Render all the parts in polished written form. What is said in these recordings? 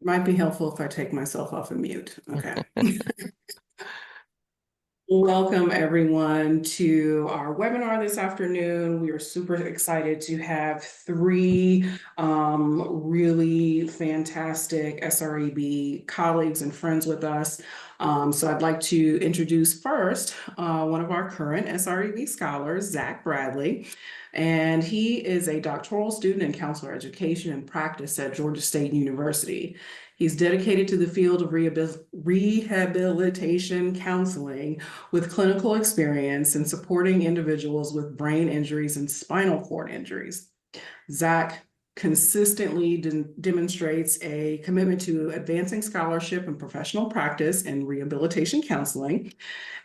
Might be helpful if I take myself off of mute. Okay. Welcome everyone to our webinar this afternoon. We are super excited to have three really fantastic SREB colleagues and friends with us. So I'd like to introduce first one of our current SREB scholars, Zach Bradley. And he is a doctoral student in counselor education and practice at Georgia State University. He's dedicated to the field of rehabilitation counseling with clinical experience in supporting individuals with brain injuries and spinal cord injuries. Zach consistently demonstrates a commitment to advancing scholarship and professional practice in rehabilitation counseling.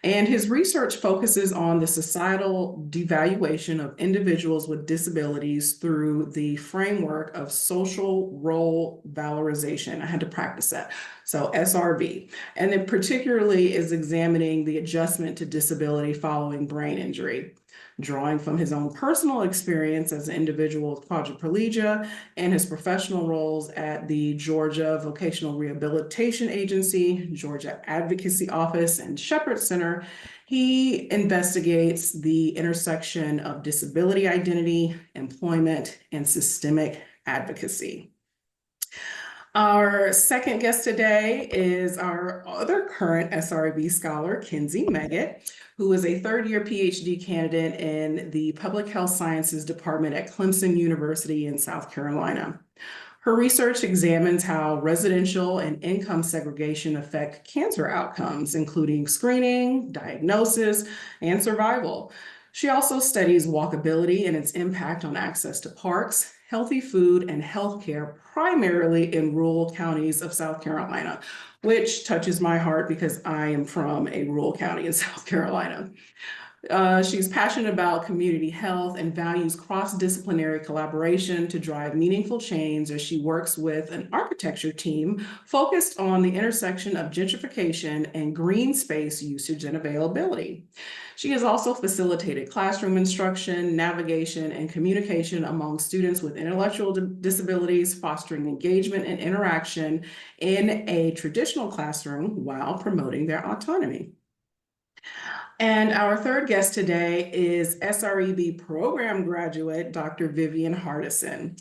And his research focuses on the societal devaluation of individuals with disabilities through the framework of social role valorization. I had to practice that. So SRV. And it particularly is examining the adjustment to disability following brain injury. Drawing from his own personal experience as an individual with quadriplegia and his professional roles at the Georgia Vocational Rehabilitation Agency, Georgia Advocacy Office, and Shepherd Center, he investigates the intersection of disability identity, employment, and systemic advocacy. Our second guest today is our other current SREB scholar, Kenzie Meggett, who is a third-year PhD candidate in the Public Health Sciences Department at Clemson University in South Carolina. Her research examines how residential and income segregation affect cancer outcomes, including screening, diagnosis, and survival. She also studies walkability and its impact on access to parks, healthy food, and healthcare, primarily in rural counties of South Carolina, which touches my heart because I am from a rural county in South Carolina. She's passionate about community health and values cross-disciplinary collaboration to drive meaningful change as she works with an architecture team focused on the intersection of gentrification and green space usage and availability. She has also facilitated classroom instruction, navigation, and communication among students with intellectual disabilities, fostering engagement and interaction in a traditional classroom while promoting their autonomy. And our third guest today is SREB program graduate, Dr. Vivian Hardison.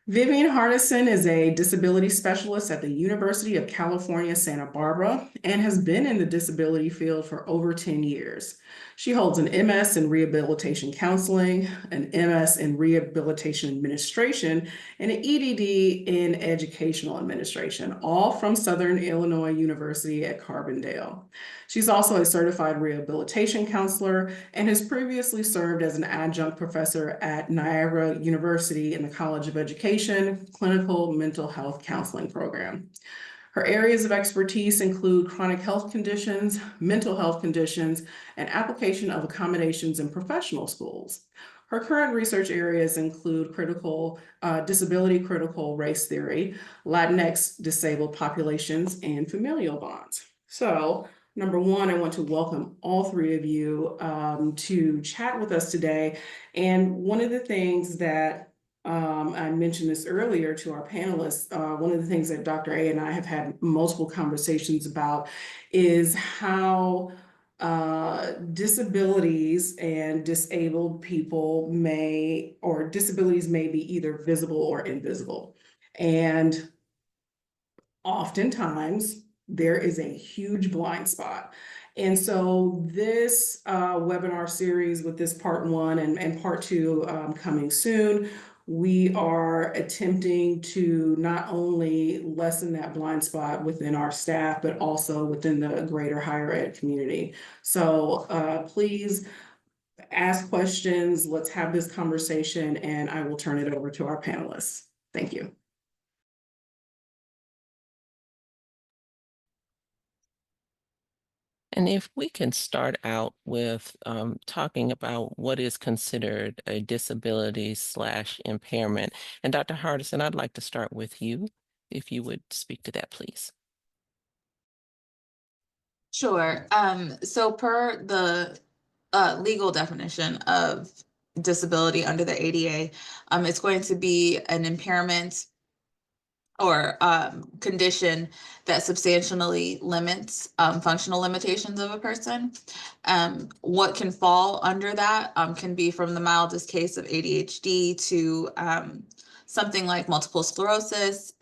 Vivian Hardison is a disability specialist at the University of California, Santa Barbara, and has been in the disability field for over 10 years. She holds an MS in Rehabilitation Counseling, an MS in Rehabilitation Administration, and an EDD in Educational Administration, all from Southern Illinois University at Carbondale. She's also a certified rehabilitation counselor and has previously served as an adjunct professor at Niagara University in the College of Education Clinical Mental Health Counseling Program. Her areas of expertise include chronic health conditions, mental health conditions, and application of accommodations in professional schools. Her current research areas include disability critical race theory, Latinx disabled populations, and familial bonds. So, number one, I want to welcome all three of you to chat with us today. And one of the things that I mentioned this earlier to our panelists, one of the things that Dr. A and I have had multiple conversations about is how disabilities and disabled people disabilities may be either visible or invisible. And oftentimes there is a huge blind spot. And so this webinar series with this part one and part two coming soon, we are attempting to not only lessen that blind spot within our staff, but also within the greater higher ed community. So please ask questions, let's have this conversation, and I will turn it over to our panelists. Thank you. And if we can start out with talking about what is considered a disability/impairment. And Dr. Hardison, I'd like to start with you, if you would speak to that, please. Sure. So per the legal definition of disability under the ADA, it's going to be an impairment or condition that substantially limits functional limitations of a person. What can fall under that can be from the mildest case of ADHD to something like multiple sclerosis,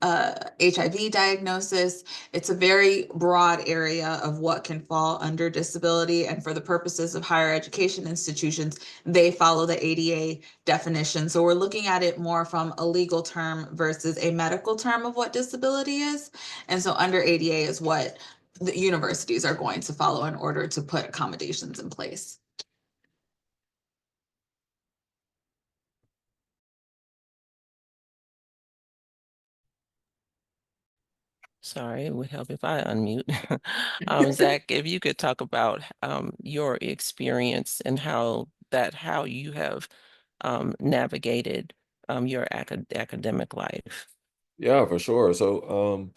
HIV diagnosis. It's a very broad area of what can fall under disability. And for the purposes of higher education institutions, they follow the ADA definition. So we're looking at it more from a legal term versus a medical term of what disability is. And so under ADA is what the universities are going to follow in order to put accommodations in place. Sorry, it would help if I unmute. Zach, if you could talk about your experience and how you have navigated your academic life. Yeah, for sure. So,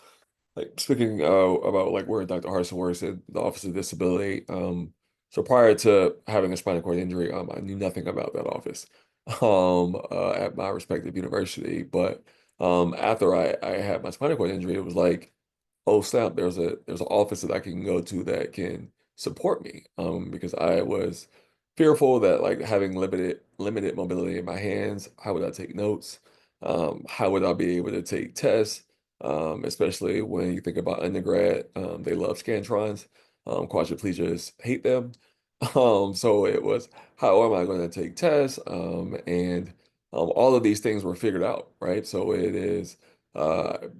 like speaking about like where Dr. Harrison works at the Office of Disability. So prior to having a spinal cord injury, I knew nothing about that office at my respective university. But after I had my spinal cord injury, it was like, oh snap, there's an office that I can go to that can support me. Because I was fearful that like having limited mobility in my hands, how would I take notes? How would I be able to take tests? Especially when you think about undergrad, they love Scantrons. Quadriplegics hate them. So it was, how am I going to take tests? And all of these things were figured out, right? So it is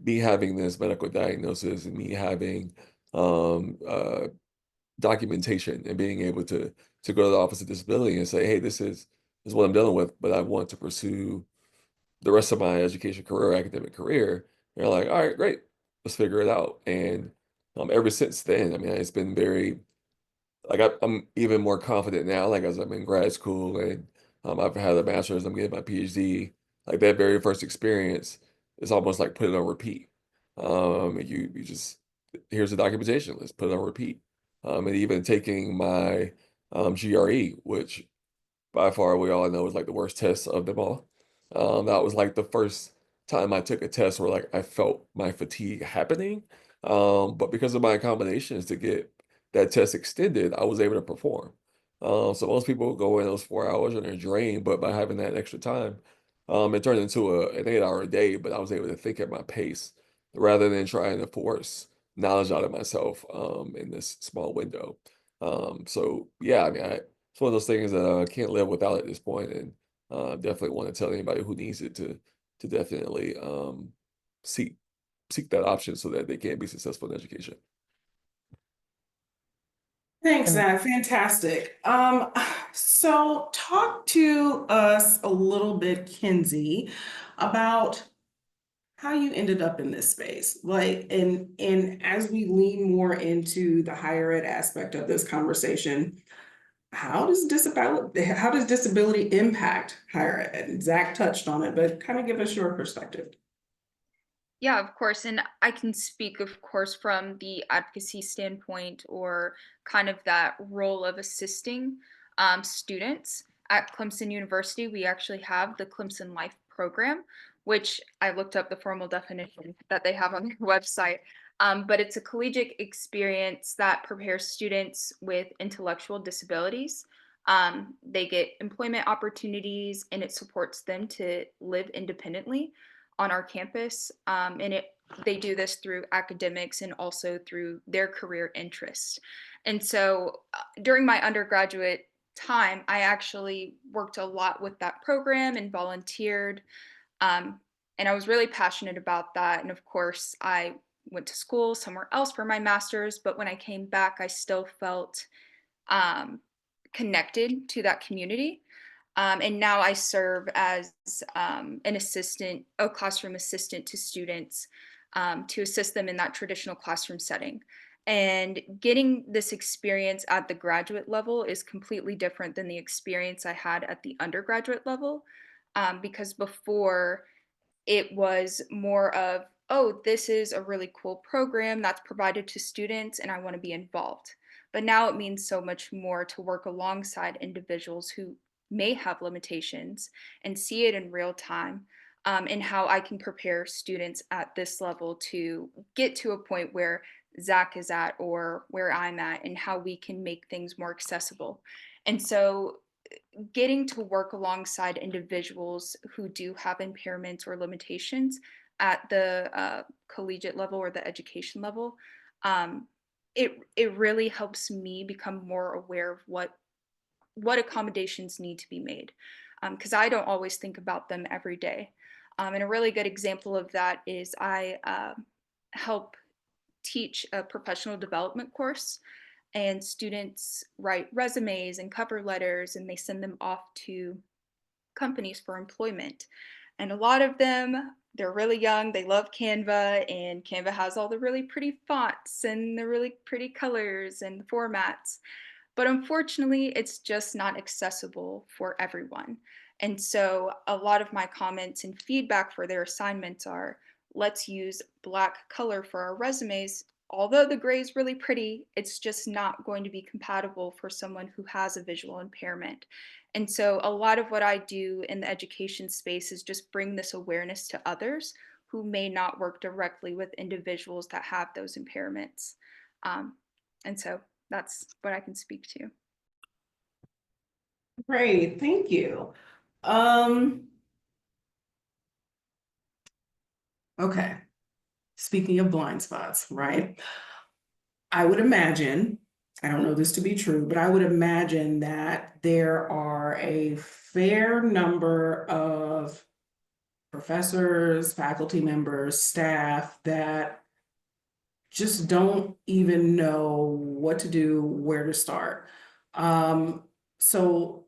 me having this medical diagnosis and me having documentation and being able to go to the Office of Disability and say, hey, this is what I'm dealing with, but I want to pursue the rest of my education career, academic career. They're like, all right, great, let's figure it out. And ever since then, I mean, it's been very like I'm even more confident now, like as I'm in grad school and I've had a master's, I'm getting my PhD. Like that very first experience is almost like put it on repeat. You just here's the documentation, let's put it on repeat. And even taking my GRE, which by far we all know is like the worst test of them all. That was like the first time I took a test where like I felt my fatigue happening. But because of my accommodations to get that test extended, I was able to perform. So most people go in those 4 hours and they're drained, but by having that extra time, it turned into an 8 hour day, but I was able to think at my pace rather than trying to force knowledge out of myself in this small window. So yeah, I mean, it's one of those things that I can't live without at this point, and definitely want to tell anybody who needs it to definitely seek that option so that they can be successful in education. Thanks, And Zach. Fantastic. So talk to us a little bit, Kinsey, about how you ended up in this space. Like, and as we lean more into the higher ed aspect of this conversation, how does disability impact higher ed? Zach touched on it, but kind of give us your perspective. Yeah, of course. And I can speak, of course, from the advocacy standpoint or kind of that role of assisting students. At Clemson University, we actually have the Clemson Life program, which I looked up the formal definition that they have on their website. But it's a collegiate experience that prepares students with intellectual disabilities. They get employment opportunities and it supports them to live independently on our campus. They do this through academics and also through their career interests. And so during my undergraduate time, I actually worked a lot with that program and volunteered. Um, and I was really passionate about that. And of course, I went to school somewhere else for my master's, but when I came back, I still felt um, connected to that community. And now I serve as an assistant, a classroom assistant to students to assist them in that traditional classroom setting. And getting this experience at the graduate level is completely different than the experience I had at the undergraduate level. Because before, it was more of, oh, this is a really cool program that's provided to students and I want to be involved. But now it means so much more to work alongside individuals who may have limitations and see it in real time. and how I can prepare students at this level to get to a point where Zach is at or where I'm at, and how we can make things more accessible. And so getting to work alongside individuals who do have impairments or limitations at the collegiate level or the education level, um, it really helps me become more aware of what accommodations need to be made, because I don't always think about them every day. And a really good example of that is I help teach a professional development course, and students write resumes and cover letters and they send them off to companies for employment. And a lot of them, they're really young, they love Canva, and Canva has all the really pretty fonts and the really pretty colors and formats. But unfortunately, it's just not accessible for everyone. And so a lot of my comments and feedback for their assignments are, let's use black color for our resumes. Although the gray is really pretty, it's just not going to be compatible for someone who has a visual impairment. And so a lot of what I do in the education space is just bring this awareness to others who may not work directly with individuals that have those impairments. And so that's what I can speak to. Great, thank you. Okay, speaking of blind spots, right? I would imagine, I don't know this to be true, but I would imagine that there are a fair number of professors, faculty members, staff that just don't even know what to do, where to start. So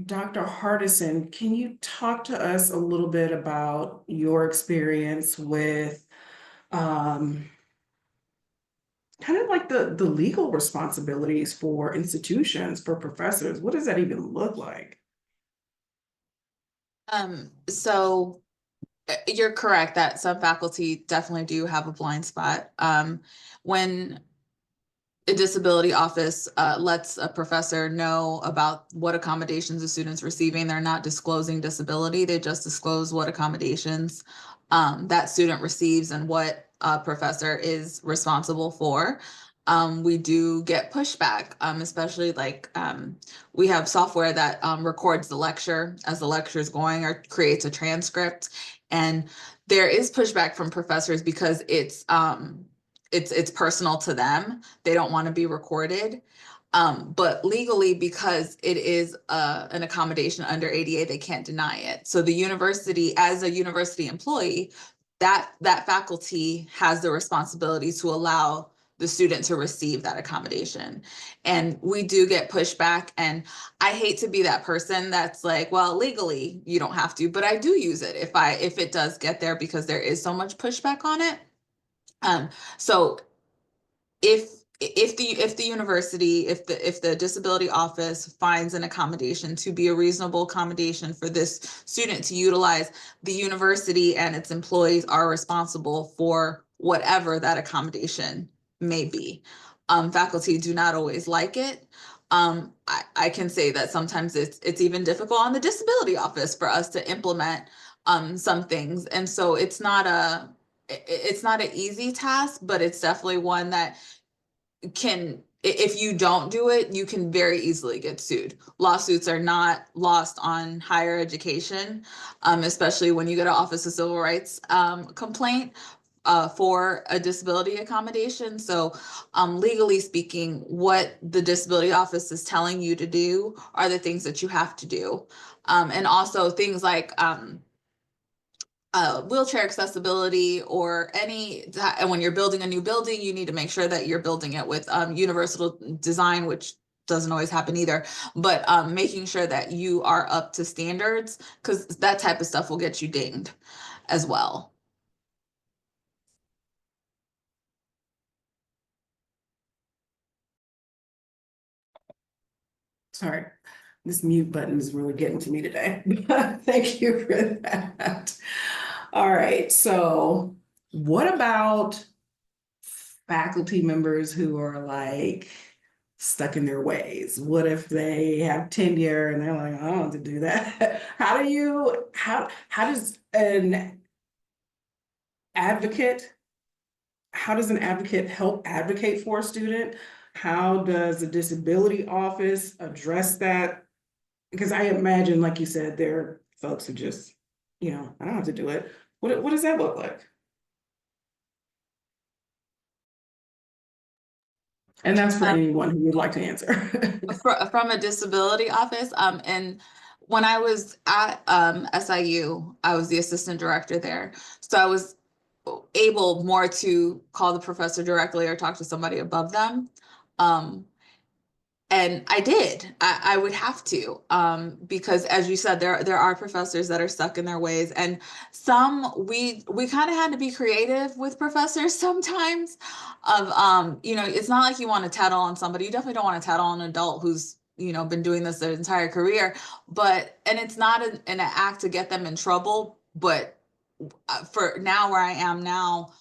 Dr. Hardison, can you talk to us a little bit about your experience with kind of like the legal responsibilities for institutions, for professors? What does that even look like? So you're correct that some faculty definitely do have a blind spot. When a disability office lets a professor know about what accommodations the student's receiving, they're not disclosing disability, they just disclose what accommodations that student receives and what a professor is responsible for. We do get pushback, especially like we have software that records the lecture as the lecture is going or creates a transcript. And there is pushback from professors because it's personal to them. They don't want to be recorded. But legally, because it is an accommodation under ADA, they can't deny it. So the university, as a university employee, that faculty has the responsibility to allow the student to receive that accommodation. And we do get pushback. And I hate to be that person that's like, well, legally, you don't have to, but I do use it if it does get there because there is so much pushback on it. So if the university, if the disability office finds an accommodation to be a reasonable accommodation for this student to utilize, the university and its employees are responsible for whatever that accommodation may be. Faculty do not always like it. I can say that sometimes it's even difficult on the disability office for us to implement some things, and so it's not an easy task, but it's definitely one that if you don't do it, you can very easily get sued. Lawsuits are not lost on higher education, especially when you get an Office of Civil Rights complaint for a disability accommodation. So legally speaking, what the disability office is telling you to do are the things that you have to do. And also things like wheelchair accessibility or and when you're building a new building, you need to make sure that you're building it with universal design, which doesn't always happen either, but making sure that you are up to standards, because that type of stuff will get you dinged as well. Sorry, this mute button is really getting to me today. Thank you for that. All right, so what about faculty members who are like stuck in their ways? What if they have tenure and they're like, I don't want to do that? How an advocate, how does an advocate help advocate for a student? How does the disability office address that? Because I imagine, like you said, there are folks who just, I don't have to do it. What does that look like? And that's for anyone who would like to answer. From a disability office, and when I was at SIU, I was the assistant director there. So I was able more to call the professor directly or talk to somebody above them. And I did. I would have to, because as you said, there are professors that are stuck in their ways, and some we kind of had to be creative with professors sometimes. Of it's not like you want to tattle on somebody. You definitely don't want to tattle on an adult who's been doing this their entire career. And it's not an act to get them in trouble. But for now, where I am now,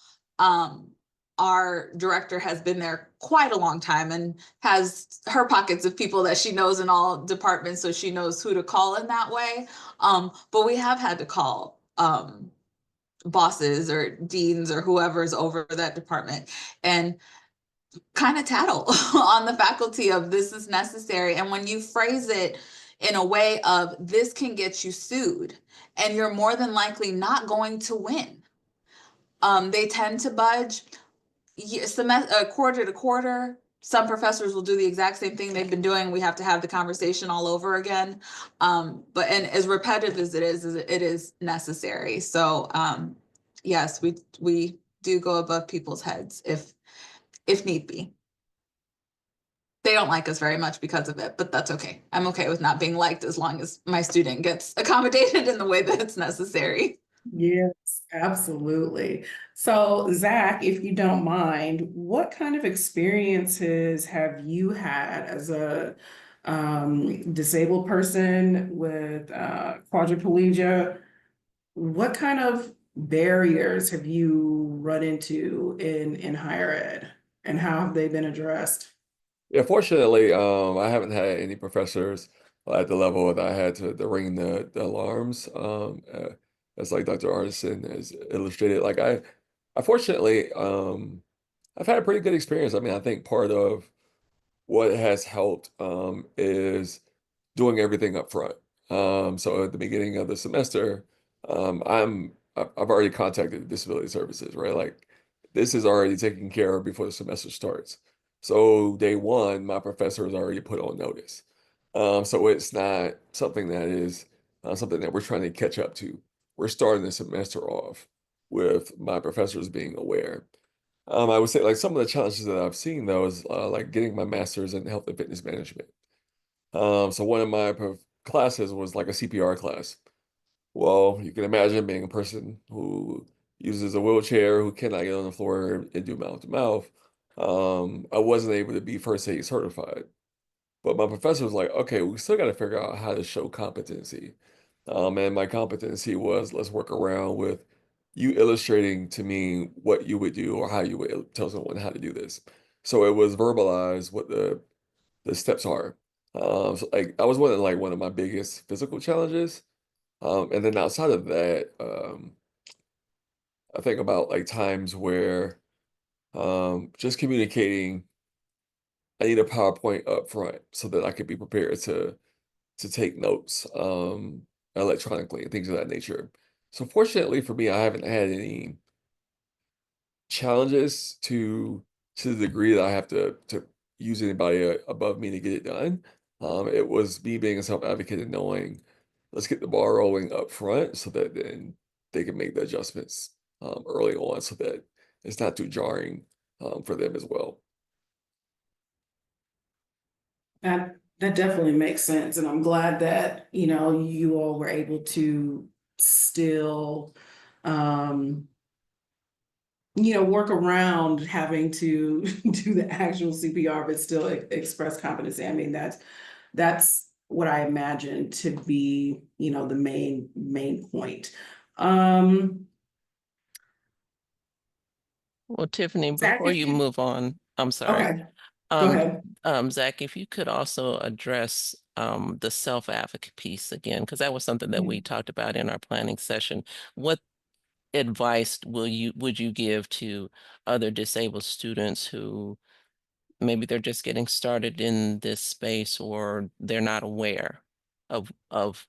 our director has been there quite a long time and has her pockets of people that she knows in all departments, so she knows who to call in that way. But we have had to call bosses or deans or whoever's over that department and kind of tattle on the faculty of this is necessary. And when you phrase it in a way of this can get you sued and you're more than likely not going to win, they tend to budge. Quarter to quarter, some professors will do the exact same thing they've been doing. We have to have the conversation all over again. But as repetitive as it is necessary. So yes, we do go above people's heads if need be. They don't like us very much because of it, but that's okay. I'm okay with not being liked as long as my student gets accommodated in the way that it's necessary. Yes, absolutely. So, Zach, if you don't mind, what kind of experiences have you had as a disabled person with quadriplegia? What kind of barriers have you run into in higher ed, and how have they been addressed? Yeah, fortunately, I haven't had any professors at the level that I had to ring the alarms. As like Dr. Arneson has illustrated, like I fortunately, I've had a pretty good experience. I mean, I think part of what has helped is doing everything up front. So at the beginning of the semester, I've already contacted disability services, right? Like this is already taken care of before the semester starts. So day one, my professor is already put on notice. So it's not something that is something that we're trying to catch up to. We're starting the semester off with my professors being aware. I would say like some of the challenges that I've seen though is like getting my master's in health and fitness management. So one of my classes was like a CPR class. Well, you can imagine being a person who uses a wheelchair, who cannot get on the floor and do mouth to mouth. I wasn't able to be first aid certified. But my professor was like, okay, we still got to figure out how to show competency. And my competency was let's work around with you illustrating to me what you would do or how you would tell someone how to do this. So it was verbalized what the steps are. So like that was one of my biggest physical challenges. And then outside of that, I think about like times where just communicating, I need a PowerPoint up front so that I could be prepared to take notes electronically and things of that nature. So fortunately for me, I haven't had any challenges to the degree that I have to use anybody above me to get it done. It was me being a self-advocate and knowing let's get the ball rolling up front so that then they can make the adjustments early on so that it's not too jarring for them as well. That definitely makes sense, and I'm glad that you all were able to still work around having to do the actual CPR, but still express competency. I mean, that's what I imagine to be, the main point. Well, Tiffany, Zach, before you move on, I'm sorry. okay, go ahead. Zach, if you could also address the self-advocate piece again, because that was something that we talked about in our planning session. What advice would you give to other disabled students who maybe they're just getting started in this space, or they're not aware of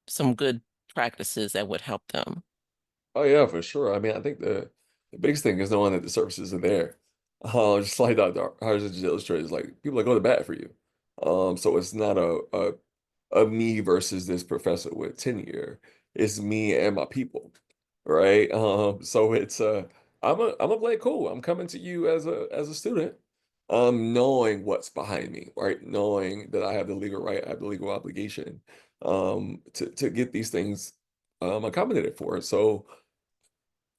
some good practices that would help them? Oh yeah, for sure. I mean, I think the biggest thing is knowing that the services are there. Just like Dr. Hars just illustrated, is like people are going to bat for you. So it's not a me versus this professor with tenure. It's me and my people, right? So it's I'm a play it cool. I'm coming to you as a student, knowing what's behind me, right? Knowing that I have the legal right, I have the legal obligation, to get these things accommodated for. So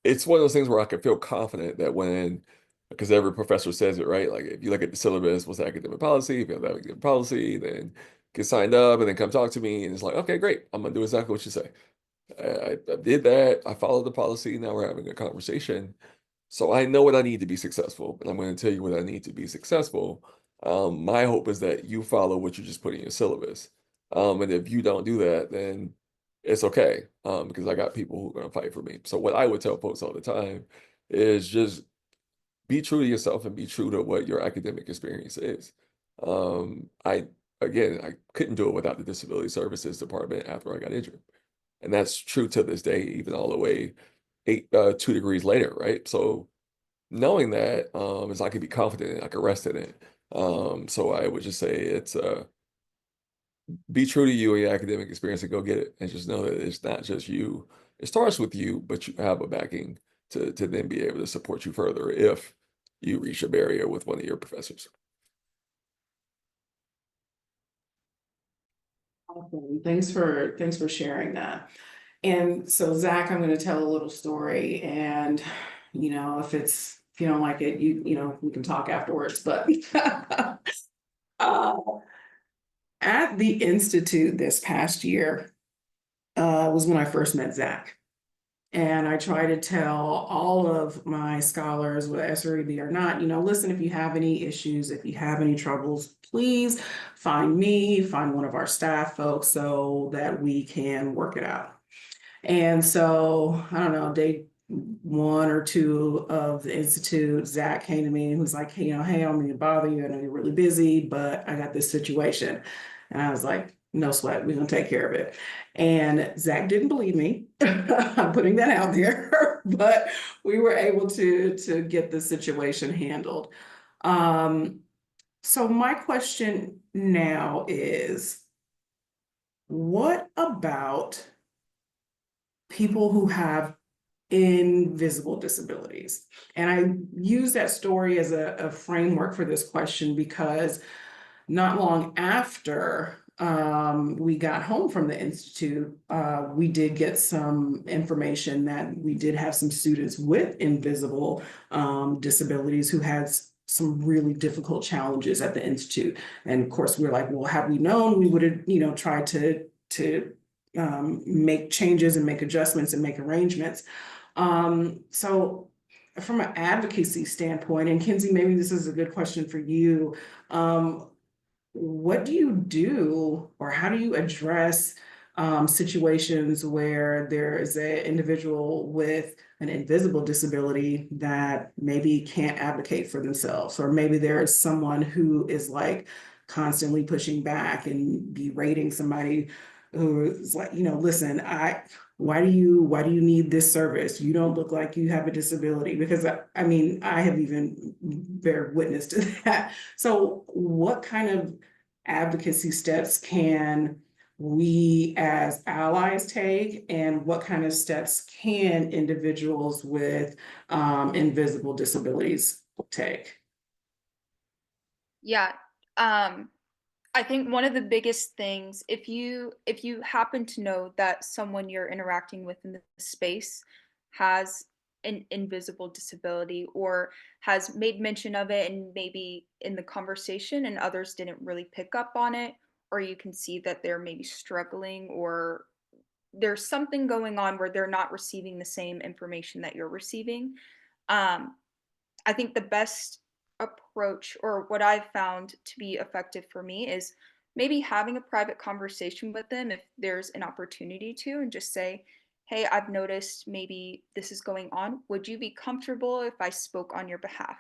it's one of those things where I can feel confident that when, because every professor says it, right? Like if you look at the syllabus, what's the academic policy? If you have the academic policy, then get signed up and then come talk to me. And it's like, okay, great. I'm gonna do exactly what you say. I did that. I followed the policy. Now we're having a conversation. So I know what I need to be successful, and I'm going to tell you what I need to be successful. My hope is that you follow what you just put in your syllabus. And if you don't do that, then it's okay. Because I got people who are going to fight for me. So what I would tell folks all the time is just be true to yourself and be true to what your academic experience is. I again, I couldn't do it without the Disability Services Department after I got injured, and that's true to this day, even all the way 2 degrees later, right? So knowing that is I can be confident and I can rest in it. So I would just say it's be true to you and your academic experience and go get it, and just know that it's not just you. It starts with you, but you have a backing to then be able to support you further if you reach a barrier with one of your professors. Awesome. Thanks for sharing that. And so Zach, I'm going to tell a little story, and if you don't like it, we can talk afterwards. But uh, at the institute this past year was when I first met Zach. And I try to tell all of my scholars, whether SREB or not, listen, if you have any issues, if you have any troubles, please find me, find one of our staff folks so that we can work it out. And so, I don't know, day 1 or 2 of the institute, Zach came to me and was like, hey, I don't mean to bother you. I know you're really busy, but I got this situation. And I was like, no sweat, we're gonna take care of it. And Zach didn't believe me. I'm putting that out there, but we were able to get the situation handled. So my question now is, what about people who have invisible disabilities? And I use that story as a framework for this question because not long after we got home from the institute, we did get some information that we did have some students with invisible disabilities who had some really difficult challenges at the institute. And of course, we were like, well, had we known, we would have, tried to make changes and make adjustments and make arrangements. So from an advocacy standpoint, and Kenzie, maybe this is a good question for you. What do you do, or how do you address situations where there is an individual with an invisible disability that maybe can't advocate for themselves, or maybe there is someone who is like constantly pushing back and berating somebody who is like, listen, why do you need this service? You don't look like you have a disability. Because I mean, I have even bear witness to that. So what kind of advocacy steps can we as allies take, and what kind of steps can individuals with invisible disabilities take? Yeah. I think one of the biggest things, if you happen to know that someone you're interacting with in the space has an invisible disability, or has made mention of it and maybe in the conversation and others didn't really pick up on it, or you can see that they're maybe struggling, or there's something going on where they're not receiving the same information that you're receiving. um, I think the best approach, or what I've found to be effective for me, is maybe having a private conversation with them if there's an opportunity to, and just say, hey, I've noticed maybe this is going on. Would you be comfortable if I spoke on your behalf?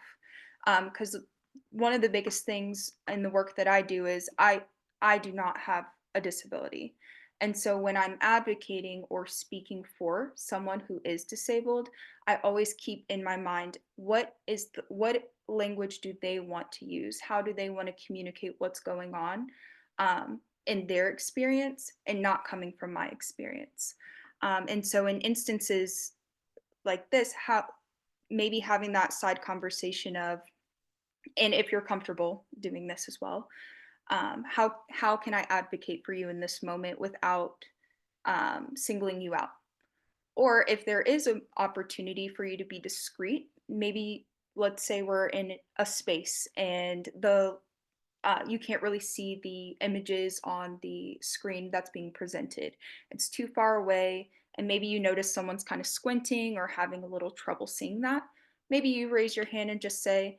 Because one of the biggest things in the work that I do is I do not have a disability. And so when I'm advocating or speaking for someone who is disabled, I always keep in my mind what language do they want to use? How do they want to communicate what's going on in their experience and not coming from my experience? And so in instances like this, how maybe having that side conversation of, and if you're comfortable doing this as well, how can I advocate for you in this moment without singling you out? Or if there is an opportunity for you to be discreet, maybe let's say we're in a space and the you can't really see the images on the screen that's being presented. It's too far away, and maybe you notice someone's kind of squinting or having a little trouble seeing that. Maybe you raise your hand and just say,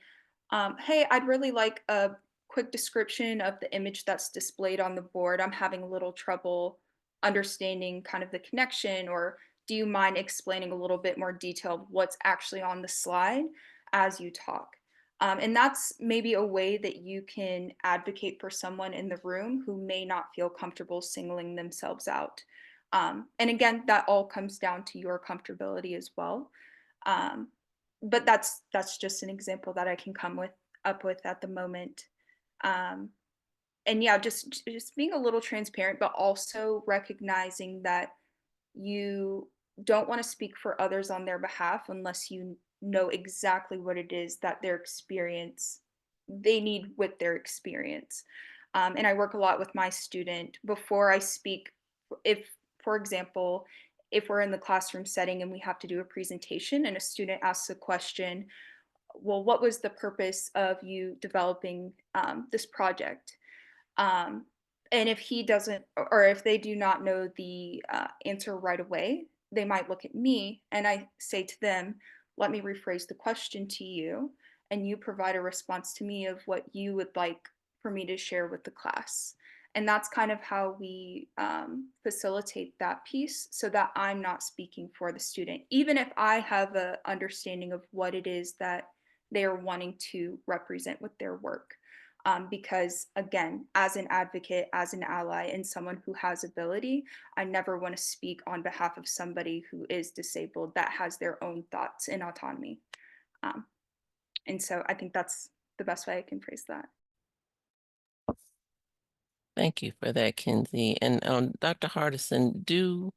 hey, I'd really like a quick description of the image that's displayed on the board. I'm having a little trouble understanding kind of the connection, or do you mind explaining a little bit more detail of what's actually on the slide as you talk? And that's maybe a way that you can advocate for someone in the room who may not feel comfortable singling themselves out. And again, that all comes down to your comfortability as well. Um, but that's just an example that I can come with up with at the moment. Um, and yeah, just being a little transparent, but also recognizing that you don't want to speak for others on their behalf unless you know exactly what it is that they need with their experience. And I work a lot with my student before I speak. If, for example, if we're in the classroom setting and we have to do a presentation and a student asks a question, well, what was the purpose of you developing this project? Um, and if he doesn't, or if they do not know the answer right away, they might look at me and I say to them, let me rephrase the question to you, and you provide a response to me of what you would like for me to share with the class. And that's kind of how we facilitate that piece so that I'm not speaking for the student, even if I have an understanding of what it is that they are wanting to represent with their work. Because again, as an advocate, as an ally, and someone who has ability, I never want to speak on behalf of somebody who is disabled that has their own thoughts and autonomy. Um, and so I think that's the best way I can phrase that. Thank you for that, Kinsey. And Dr. Hardison, do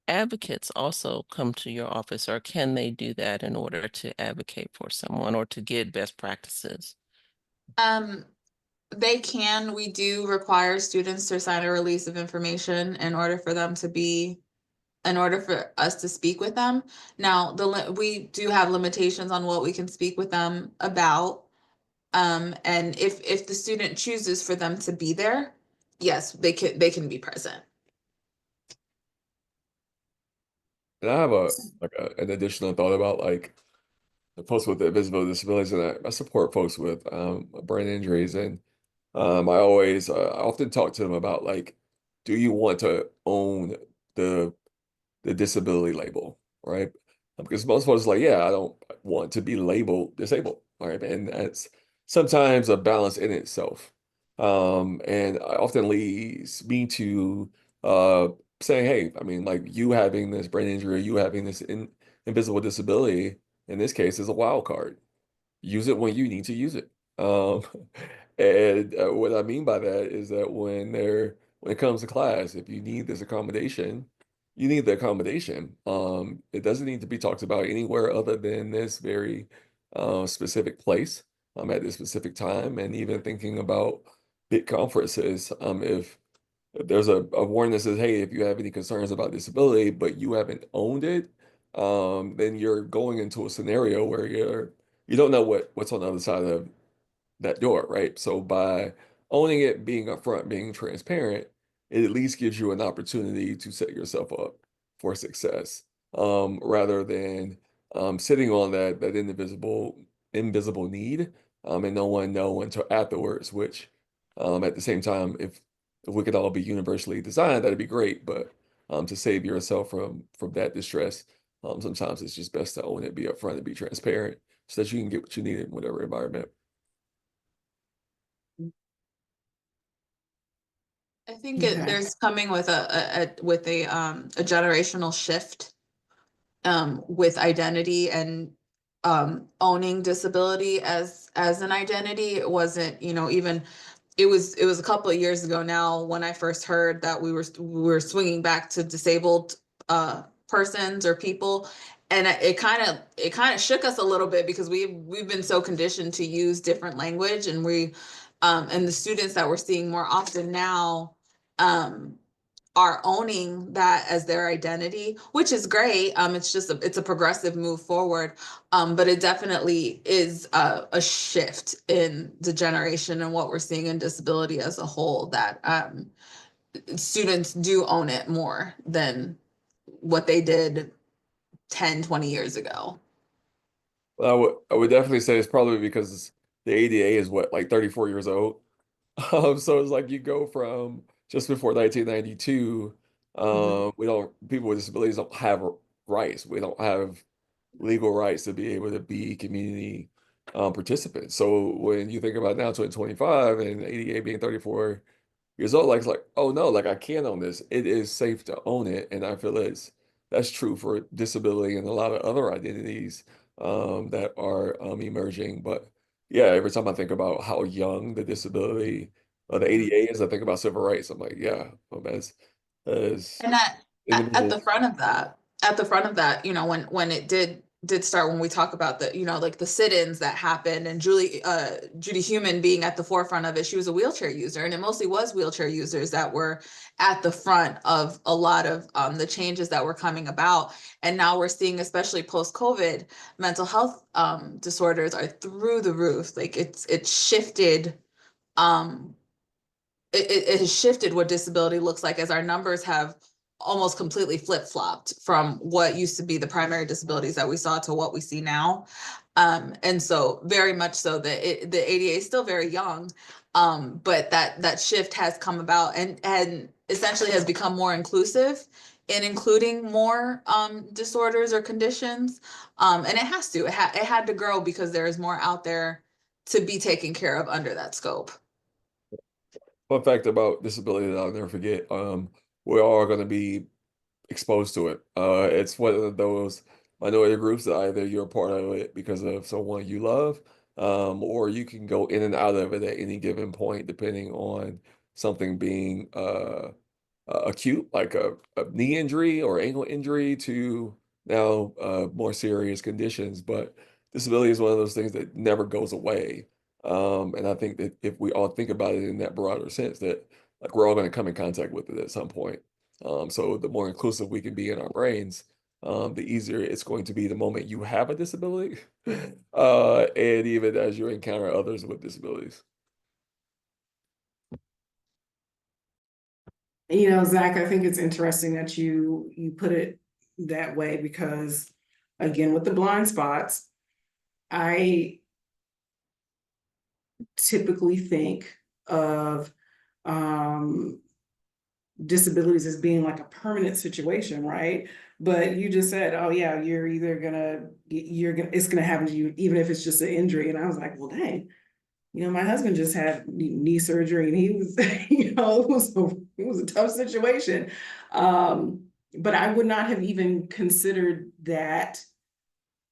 advocates also come to your office, or can they do that in order to advocate for someone or to get best practices? They can. We do require students to sign a release of information in order for us to speak with them. Now, we do have limitations on what we can speak with them about. And if the student chooses for them to be there, yes, they can be present. And I have an additional thought about like the folks with the visible disabilities, and I support folks with brain injuries, and I often talk to them about like, do you want to own the disability label, right? Because most folks are like, yeah, I don't want to be labeled disabled, all right? And that's sometimes a balance in itself. And it often leads me to saying, hey, I mean, like you having this brain injury, you having this invisible disability, in this case, is a wild card. Use it when you need to use it. Um, and what I mean by that is that when it comes to class, if you need this accommodation, you need the accommodation. It doesn't need to be talked about anywhere other than this very specific place at this specific time. And even thinking about big conferences, if there's a warning that says, hey, if you have any concerns about disability, but you haven't owned it, then you're going into a scenario where you don't know what's on the other side of that door, right? So by owning it, being upfront, being transparent, it at least gives you an opportunity to set yourself up for success, rather than sitting on that invisible need, and no one know until afterwards, which At the same time, if we could all be universally designed, that'd be great. But to save yourself from that distress, sometimes it's just best to own it, be upfront, and be transparent, so that you can get what you need in whatever environment. I think Okay. there's coming with a generational shift with identity and owning disability as an identity. It wasn't, even it was a couple of years ago now when I first heard that we were swinging back to disabled persons or people, and it kind of shook us a little bit, because we've been so conditioned to use different language, and and the students that we're seeing more often now are owning that as their identity, which is great. It's a progressive move forward, but it definitely is a shift in the generation and what we're seeing in disability as a whole, that students do own it more than what they did 10, 20 years ago. Well, I would definitely say it's probably because the ADA is what, like 34 years old. So it's like you go from just before 1992, people with disabilities don't have rights. We don't have legal rights to be able to be community participants. So when you think about now 2025 and ADA being 34 years old, like it's like, oh no, like I can't own this. It is safe to own it. And I feel that's true for disability and a lot of other identities that are emerging. But yeah, every time I think about how young the disability the ADA is, I think about civil rights. I'm like, yeah, as And at individuals. the front of that, when it did start, when we talk about the, like the sit-ins that happened, and Judy Heumann being at the forefront of it, she was a wheelchair user, and it mostly was wheelchair users that were at the front of a lot of the changes that were coming about. And now we're seeing, especially post-COVID, mental health disorders are through the roof. Like it's shifted um it has shifted what disability looks like, as our numbers have almost completely flip-flopped from what used to be the primary disabilities that we saw to what we see now. And so very much so that the ADA is still very young, but that shift has come about, and essentially has become more inclusive in including more disorders or conditions. And it has to, it had to grow, because there is more out there to be taken care of under that scope. Fun fact about disability that I'll never forget. We're all going to be exposed to it. It's one of those minority groups that either you're a part of it because of someone you love, or you can go in and out of it at any given point, depending on something being acute, like a knee injury or ankle injury, to now more serious conditions. But disability is one of those things that never goes away. And I think that if we all think about it in that broader sense, that like we're all going to come in contact with it at some point. So the more inclusive we can be in our brains, the easier it's going to be the moment you have a disability, and even as you encounter others with disabilities. Zach, I think it's interesting that you put it that way, because again, with the blind spots, I typically think of disabilities as being like a permanent situation, right? But you just said, oh yeah, it's gonna happen to you, even if it's just an injury. And I was like, well, dang, my husband just had knee surgery, and he was, it was a tough situation. But I would not have even considered that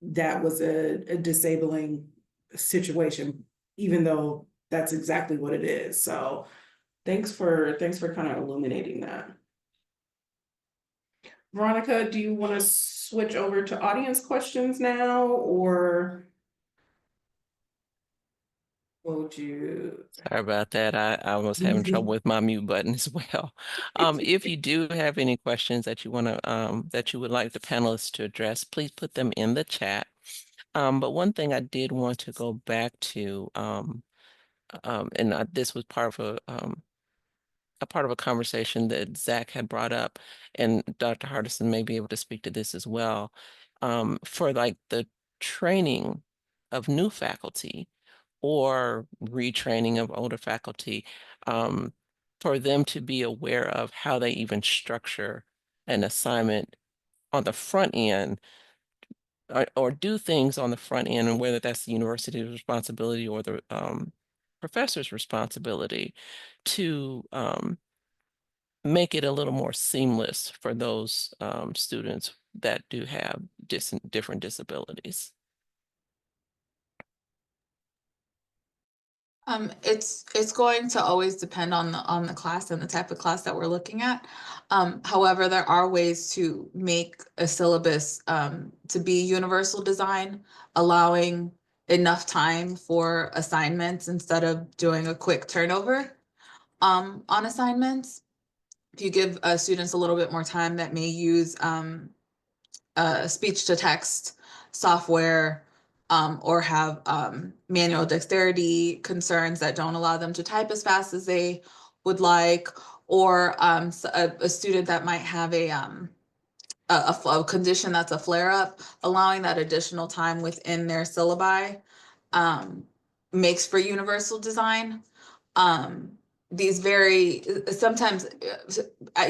was a disabling situation, even though that's exactly what it is. So thanks for kind of illuminating that. Veronica, do you want to switch over to audience questions now, or would you? Sorry about that. I was having trouble with my mute button as well. If you do have any questions that you want to that you would like the panelists to address, please put them in the chat. But one thing I did want to go back to, this was part of a part of a conversation that Zach had brought up, and Dr. Hardison may be able to speak to this as well. For like the training of new faculty, or retraining of older faculty, for them to be aware of how they even structure an assignment on the front end, or do things on the front end, and whether that's the university's responsibility or the professor's responsibility to make it a little more seamless for those students that do have different disabilities. It's going to always depend on the class and the type of class that we're looking at. However, there are ways to make a syllabus to be universal design, allowing enough time for assignments instead of doing a quick turnover on assignments. If you give students a little bit more time, that may use speech to text software, or have manual dexterity concerns that don't allow them to type as fast as they would like, or a student that might have a condition that's a flare-up, allowing that additional time within their syllabi makes for universal design. These vary, sometimes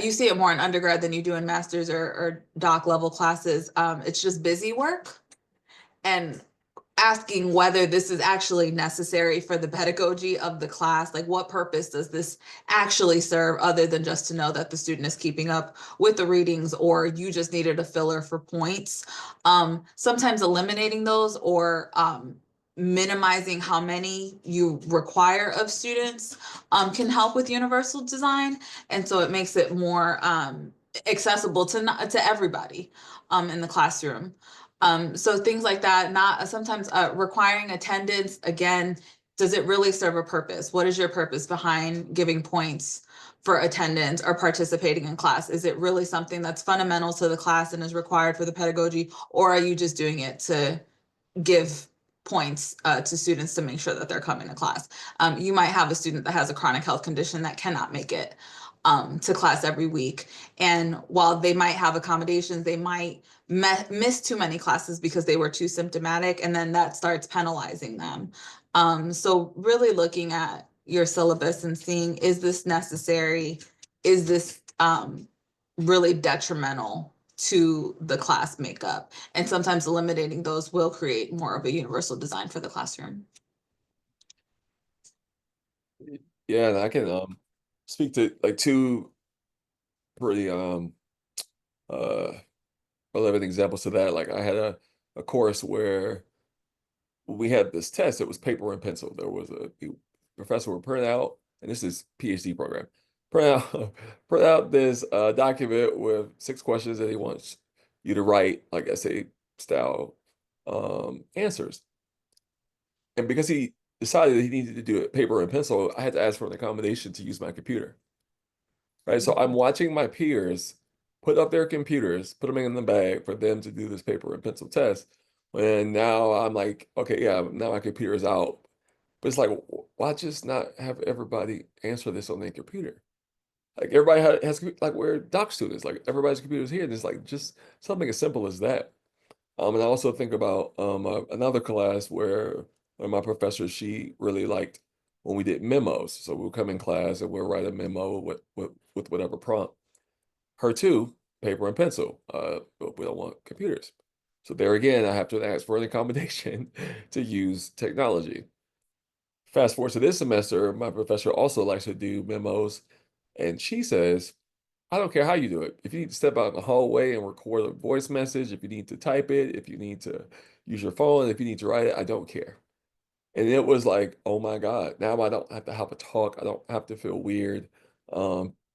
you see it more in undergrad than you do in master's or doc level classes. It's just busy work, and asking whether this is actually necessary for the pedagogy of the class. Like, what purpose does this actually serve, other than just to know that the student is keeping up with the readings, or you just needed a filler for points. Sometimes eliminating those, or minimizing how many you require of students can help with universal design. And so it makes it more accessible to everybody in the classroom. So things like that, not sometimes requiring attendance. Again, does it really serve a purpose? What is your purpose behind giving points for attendance or participating in class? Is it really something that's fundamental to the class and is required for the pedagogy? Or are you just doing it to give points to students to make sure that they're coming to class? You might have a student that has a chronic health condition that cannot make it to class every week. And while they might have accommodations, they might miss too many classes because they were too symptomatic, and then that starts penalizing them. So really looking at your syllabus and seeing, is this necessary? Is this really detrimental to the class makeup? And sometimes eliminating those will create more of a universal design for the classroom. Yeah, and I can speak to like two pretty relevant examples to that. Like, I had a course where we had this test. It was paper and pencil. There was a professor would print out, and this is PhD program, print out this document with 6 questions that he wants you to write, like essay style answers. And because he decided that he needed to do it paper and pencil, I had to ask for an accommodation to use my computer. Right. So I'm watching my peers put up their computers, put them in the bag for them to do this paper and pencil test. And now I'm like, okay, yeah, now my computer is out. But it's like, why just not have everybody answer this on their computer? Like, everybody has like, we're doc students, like everybody's computer's here. And it's like just something as simple as that. And I also think about another class where my professor, she really liked when we did memos. So we'll come in class and we'll write a memo with whatever prompt. Her too, paper and pencil. But we don't want computers. So there again, I have to ask for an accommodation to use technology. Fast forward to this semester, my professor also likes to do memos, and she says, I don't care how you do it. If you need to step out in the hallway and record a voice message, if you need to type it, if you need to use your phone, if you need to write it, I don't care. And it was like, oh my God, now I don't have to have a talk. I don't have to feel weird.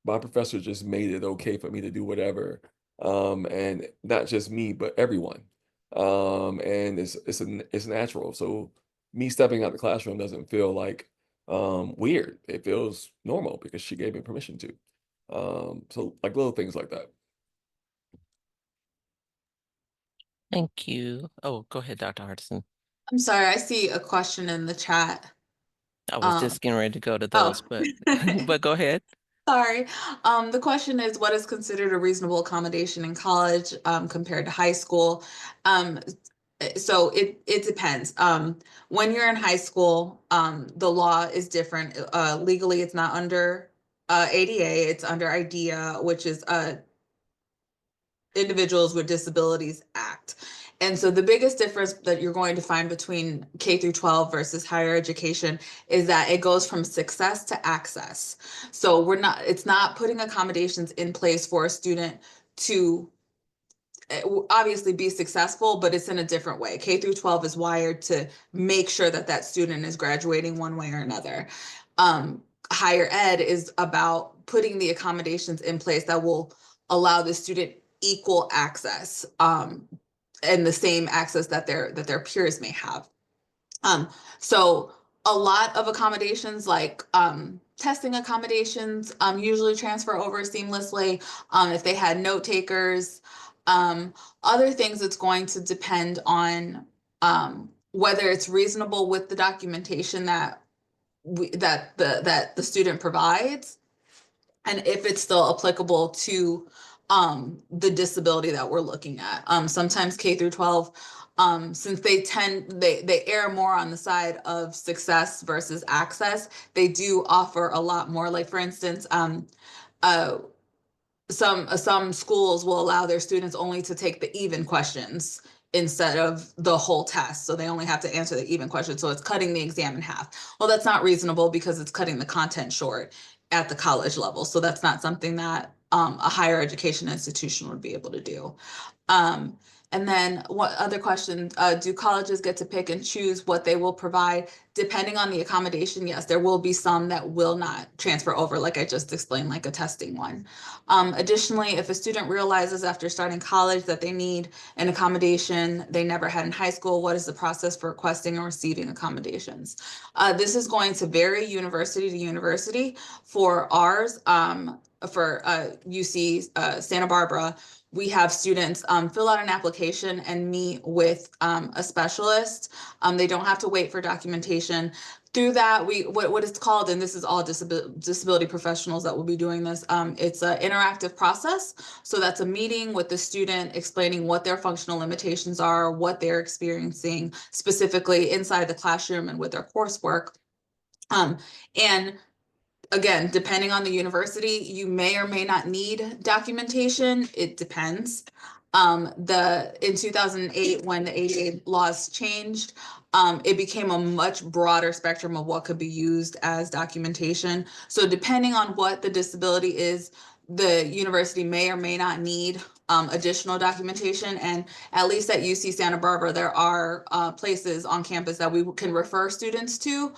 My professor just made it okay for me to do whatever. And not just me, but everyone. And it's natural. So me stepping out the classroom doesn't feel like weird. It feels normal because she gave me permission to. So like little things like that. Thank you. Oh, go ahead, Dr. Hardison. I'm sorry, I see a question in the chat. I was Um, just getting ready to go to oh. those, but but go ahead. Sorry. The question is, what is considered a reasonable accommodation in college compared to high school? So it depends. When you're in high school, the law is different. Legally, it's not under ADA, it's under IDEA, which is Individuals with Disabilities Act. And so the biggest difference that you're going to find between K through 12 versus higher education is that it goes from success to access. So it's not putting accommodations in place for a student to obviously be successful, but it's in a different way. K through 12 is wired to make sure that that student is graduating one way or another. Higher ed is about putting the accommodations in place that will allow the student equal access, and the same access that their peers may have. So a lot of accommodations like testing accommodations usually transfer over seamlessly. If they had note takers, other things, it's going to depend on whether it's reasonable with the documentation that the student provides, and if it's still applicable to the disability that we're looking at. Sometimes K through 12, since they err more on the side of success versus access, they do offer a lot more. Like, for instance, some schools will allow their students only to take the even questions instead of the whole test. So they only have to answer the even questions. So it's cutting the exam in half. Well, that's not reasonable because it's cutting the content short at the college level. So that's not something that a higher education institution would be able to do. And then what other question, do colleges get to pick and choose what they will provide? Depending on the accommodation, yes, there will be some that will not transfer over, like I just explained, like a testing one. Additionally, if a student realizes after starting college that they need an accommodation they never had in high school, what is the process for requesting and receiving accommodations? This is going to vary university to university. For ours, for UC Santa Barbara, we have students fill out an application and meet with a specialist. They don't have to wait for documentation. Through that, what it's called, and this is all disability professionals that will be doing this, it's an interactive process. So that's a meeting with the student explaining what their functional limitations are, what they're experiencing specifically inside the classroom and with their coursework. And again, depending on the university, you may or may not need documentation. It depends. In 2008, when the ADA laws changed, it became a much broader spectrum of what could be used as documentation. So depending on what the disability is, the university may or may not need additional documentation. And at least at UC Santa Barbara, there are places on campus that we can refer students to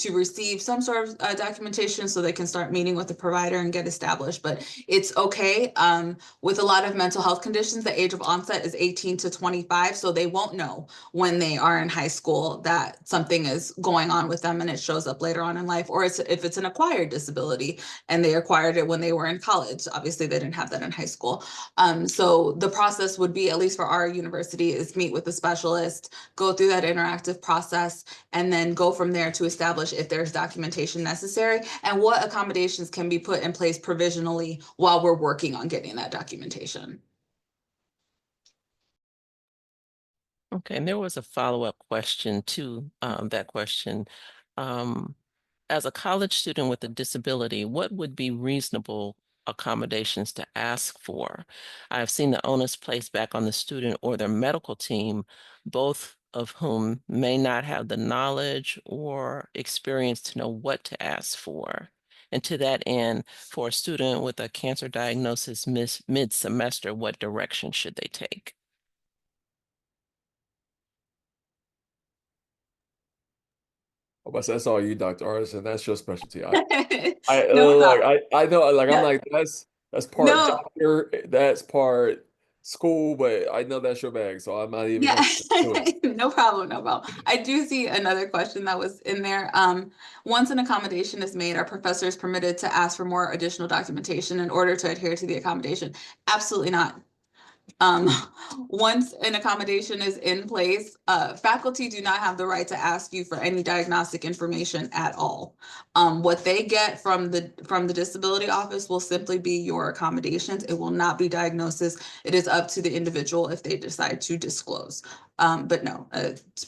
receive some sort of documentation so they can start meeting with the provider and get established. But it's okay. With a lot of mental health conditions, the age of onset is 18 to 25. So they won't know when they are in high school that something is going on with them and it shows up later on in life. Or if it's an acquired disability and they acquired it when they were in college, obviously they didn't have that in high school. So the process would be, at least for our university, is meet with a specialist, go through that interactive process, and then go from there to establish if there's documentation necessary and what accommodations can be put in place provisionally while we're working on getting that documentation. Okay, and there was a follow-up question to that question. As a college student with a disability, what would be reasonable accommodations to ask for? I've seen the onus placed back on the student or their medical team, both of whom may not have the knowledge or experience to know what to ask for. And to that end, for a student with a cancer diagnosis mid-semester, what direction should they take? Oh, but that's all you, Dr. Artisan. That's your specialty. No Like problem. I know, like I'm No. like that's part No. doctor, that's part school, but I know that's your bag, so I'm not even Yeah, gonna do it. no problem, no problem. I do see another question that was in there. Once an accommodation is made, are professors permitted to ask for more additional documentation in order to adhere to the accommodation? Absolutely not. Um, once an accommodation is in place, faculty do not have the right to ask you for any diagnostic information at all. What they get from the disability office will simply be your accommodations. It will not be diagnosis. It is up to the individual if they decide to disclose. But no,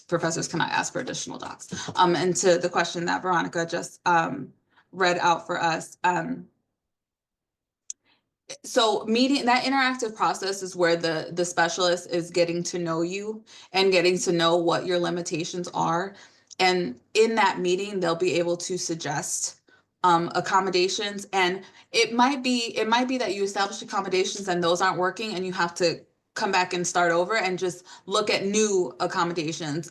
professors cannot ask for additional docs. And to the question that Veronica just read out for us, so meeting, that interactive process is where the specialist is getting to know you and getting to know what your limitations are. And in that meeting, they'll be able to suggest accommodations. And it might be that you establish accommodations and those aren't working and you have to come back and start over and just look at new accommodations.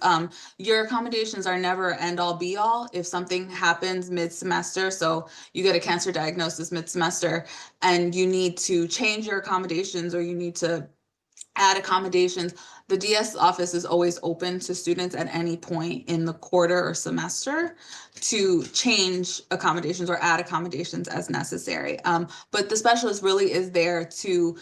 Your accommodations are never end all be all. If something happens mid-semester, so you get a cancer diagnosis mid-semester and you need to change your accommodations or you need to add accommodations, the DS office is always open to students at any point in the quarter or semester to change accommodations or add accommodations as necessary. But the specialist really is there to,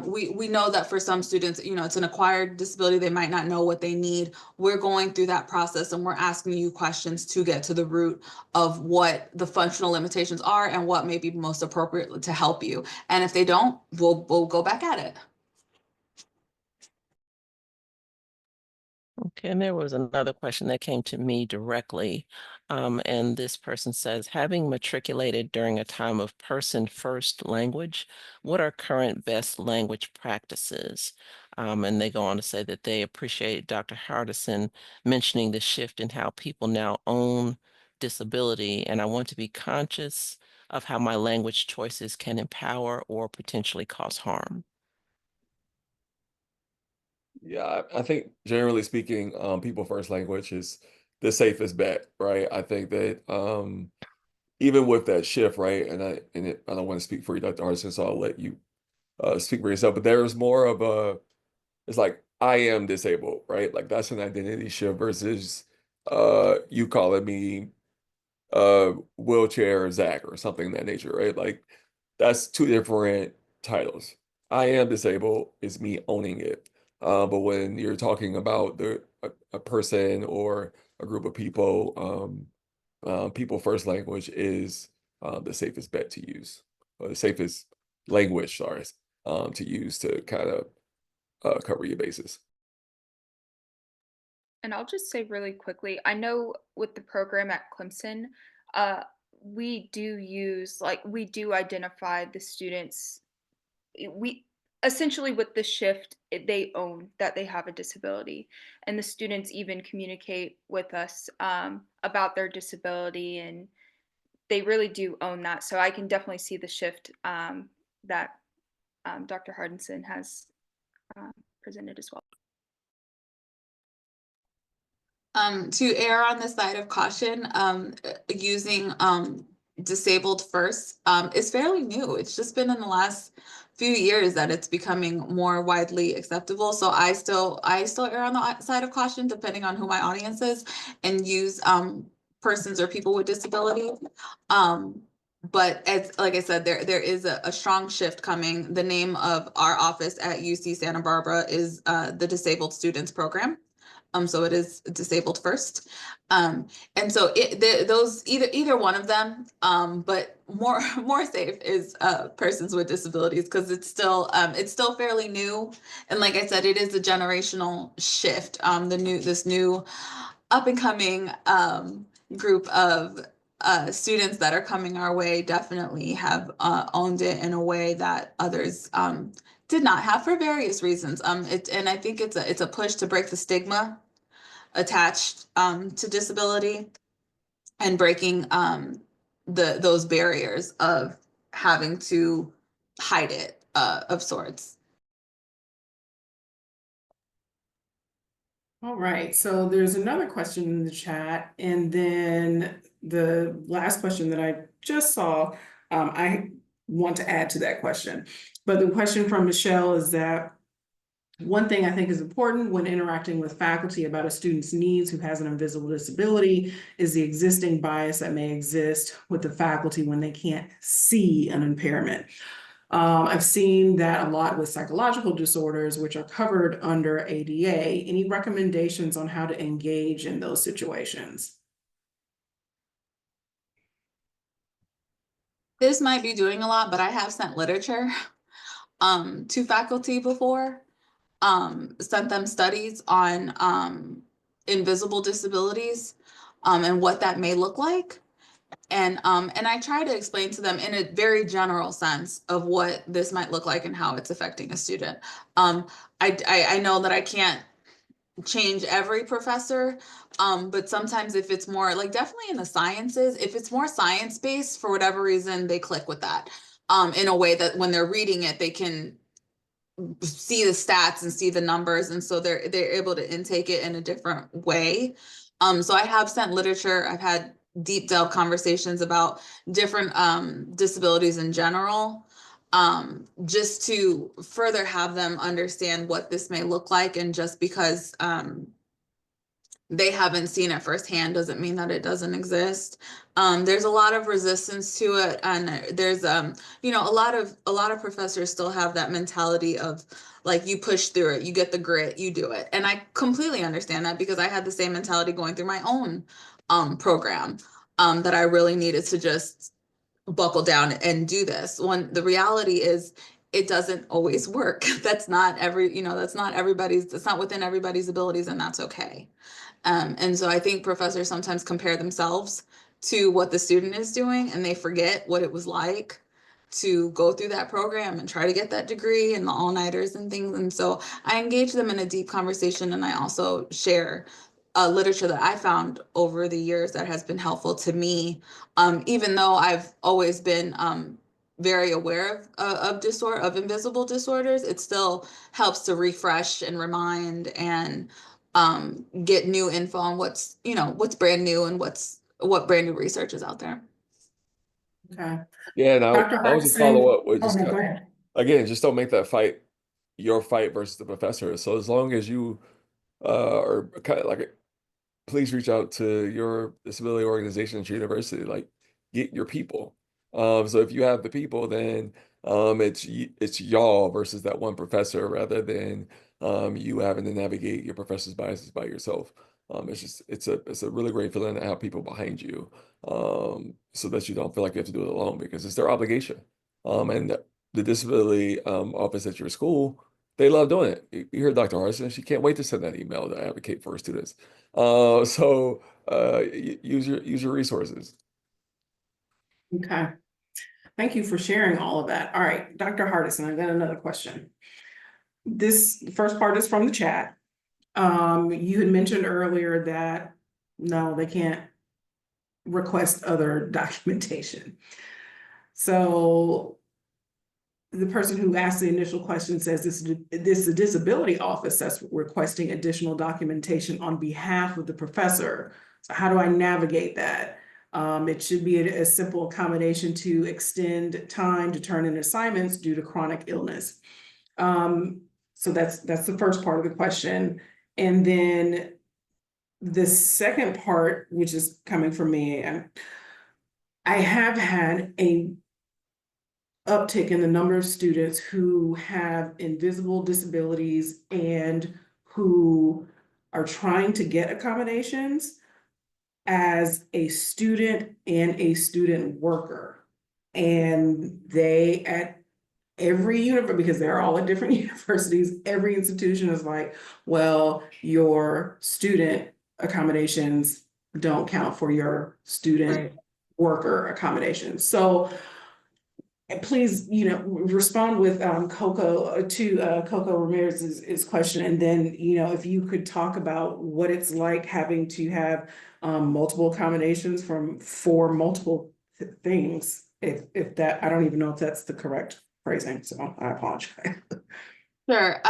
we know that for some students, you know, it's an acquired disability, they might not know what they need. We're going through that process and we're asking you questions to get to the root of what the functional limitations are and what may be most appropriate to help you. And if they don't, we'll go back at it. Okay, and there was another question that came to me directly. And this person says, having matriculated during a time of person first language, what are current best language practices? And they go on to say that they appreciate Dr. Hardison mentioning the shift in how people now own disability. And I want to be conscious of how my language choices can empower or potentially cause harm. Yeah, I think generally speaking, people first language is the safest bet, right? I think that even with that shift, right? I don't want to speak for you, Dr. Artisan, so I'll let you speak for yourself. But there's more of it's like I am disabled, right? Like that's an identity shift versus you calling me wheelchair Zach or something of that nature, right? Like that's two different titles. I am disabled is me owning it. But when you're talking about a person or a group of people, people first language is the safest bet to use, or the safest language, sorry, to use to kind of cover your bases. And I'll just say really quickly, I know with the program at Clemson, uh, we do identify the students. We essentially with the shift, they own that they have a disability, and the students even communicate with us about their disability, and they really do own that. So I can definitely see the shift that Dr. Hardison has um, presented as well. To err on the side of caution, using disabled first is fairly new. It's just been in the last few years that it's becoming more widely acceptable. So I still err on the side of caution, depending on who my audience is, and use persons or people with disability. But as like I said, there is a strong shift coming. The name of our office at UC Santa Barbara is the Disabled Students Program. So it is disabled first. And so those either one of them, but more safe is persons with disabilities, because it's still fairly new. And like I said, it is a generational shift. This new up and coming group of students that are coming our way definitely have owned it in a way that others did not have for various reasons. And I think it's a push to break the stigma attached to disability and breaking those barriers of having to hide it of sorts. All right, so there's another question in the chat, and then the last question that I just saw, I want to add to that question. But the question from Michelle is that one thing I think is important when interacting with faculty about a student's needs who has an invisible disability is the existing bias that may exist with the faculty when they can't see an impairment. I've seen that a lot with psychological disorders, which are covered under ADA. Any recommendations on how to engage in those situations? This might be doing a lot, but I have sent literature to faculty before, sent them studies on invisible disabilities and what that may look like. And I try to explain to them in a very general sense of what this might look like and how it's affecting a student. I know that I can't change every professor, but sometimes if it's more like definitely in the sciences, if it's more science based for whatever reason, they click with that in a way that when they're reading it, they can see the stats and see the numbers, and so they're able to intake it in a different way. So I have sent literature. I've had deep delve conversations about different disabilities in general, just to further have them understand what this may look like. And just because they haven't seen it firsthand doesn't mean that it doesn't exist. There's a lot of resistance to it, and there's you know, a lot of professors still have that mentality of like, you push through it, you get the grit, you do it. And I completely understand that, because I had the same mentality going through my own program, that I really needed to just buckle down and do this. When the reality is it doesn't always work. That's not every, you know, that's not everybody's, that's not within everybody's abilities, and that's okay. And so I think professors sometimes compare themselves to what the student is doing, and they forget what it was like to go through that program and try to get that degree and the all-nighters and things. And so I engage them in a deep conversation, and I also share literature that I found over the years that has been helpful to me, even though I've always been very aware of invisible disorders. It still helps to refresh and remind and get new info on what's, you know, what's brand new and what brand new research is out there. Okay. Yeah, and Dr. I would just follow Hudson. up with Oh, just no, go ahead. again, just don't make that fight your fight versus the professor. So as long as you are kind of like, please reach out to your disability organization at your university, like get your people. So if you have the people, then it's y'all versus that one professor, rather than you having to navigate your professor's biases by yourself. It's just it's a really great feeling to have people behind you, so that you don't feel like you have to do it alone, because it's their obligation. And the disability office at your school, they love doing it. You hear Dr. Harrison, she can't wait to send that email to advocate for her students. So use your resources. Okay. Thank you for sharing all of that. All right, Dr. Hardison, I've got another question. This first part is from the chat. You had mentioned earlier that no, they can't request other documentation. So the person who asked the initial question says this is a disability office that's requesting additional documentation on behalf of the professor. So how do I navigate that? It should be a simple accommodation to extend time to turn in assignments due to chronic illness. So that's the first part of the question. And then the second part, which is coming from me, I have had a uptick in the number of students who have invisible disabilities and who are trying to get accommodations as a student and a student worker. And they, at every university, because they're all at different universities, every institution is like, well, your student accommodations don't count for your student Right. worker accommodations. So please, you know, respond with Coco to Coco Ramirez's question, and then, you know, if you could talk about what it's like having to have multiple accommodations for multiple things. If that, I don't even know if that's the correct phrasing, so I apologize. Sure.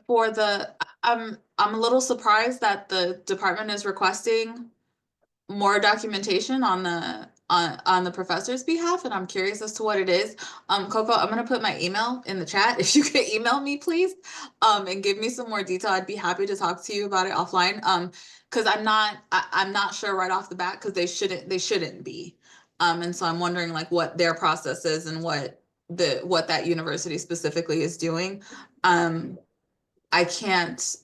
For the, I'm a little surprised that the department is requesting more documentation on the professor's behalf, and I'm curious as to what it is. Coco, I'm gonna put my email in the chat. If you could email me, please, and give me some more detail, I'd be happy to talk to you about it offline. Because I'm not sure right off the bat, because they shouldn't be. And so I'm wondering like what their process is and what what that university specifically is doing. I can't,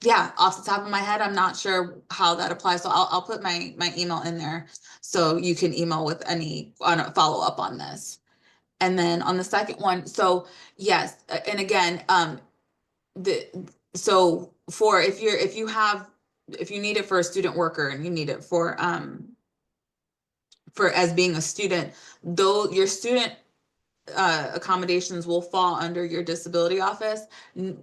yeah, off the top of my head, I'm not sure how that applies. So I'll put my email in there so you can email with any follow up on this. And then on the second one, so yes, and again, so for if you need it for a student worker and you need it for as being a student, though your student accommodations will fall under your disability office.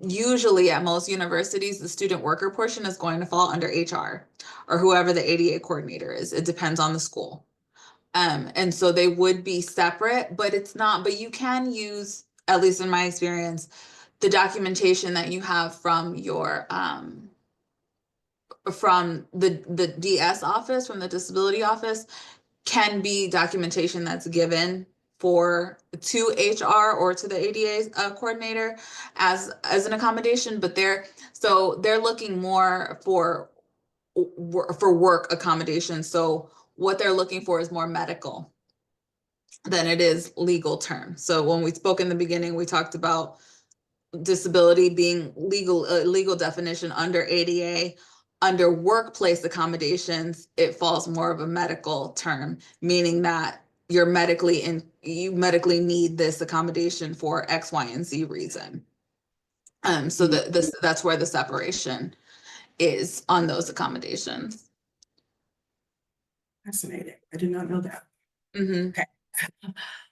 Usually at most universities, the student worker portion is going to fall under HR or whoever the ADA coordinator is. It depends on the school. And so they would be separate, but it's not, but you can use, at least in my experience, the documentation that you have from your from the DS office, from the disability office, can be documentation that's given to HR or to the ADA coordinator as an accommodation, but they're looking more for work accommodation. So what they're looking for is more medical than it is legal term. So when we spoke in the beginning, we talked about disability being legal definition under ADA. Under workplace accommodations, it falls more of a medical term, meaning that you medically need this accommodation for X, Y, and Z reason. So that's where the separation is on those accommodations. Fascinating. I did not know that. Mm-hmm. Okay.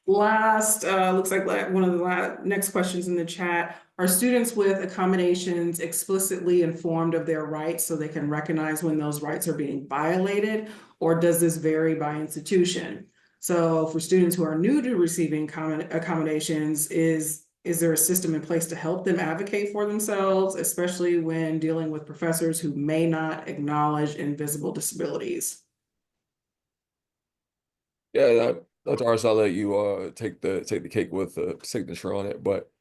Last, looks like one of the next questions in the chat. Are students with accommodations explicitly informed of their rights so they can recognize when those rights are being violated, or does this vary by institution? So for students who are new to receiving accommodations, is there a system in place to help them advocate for themselves, especially when dealing with professors who may not acknowledge invisible disabilities? Yeah, Dr. Arce, I'll let you take the cake with the signature on it. But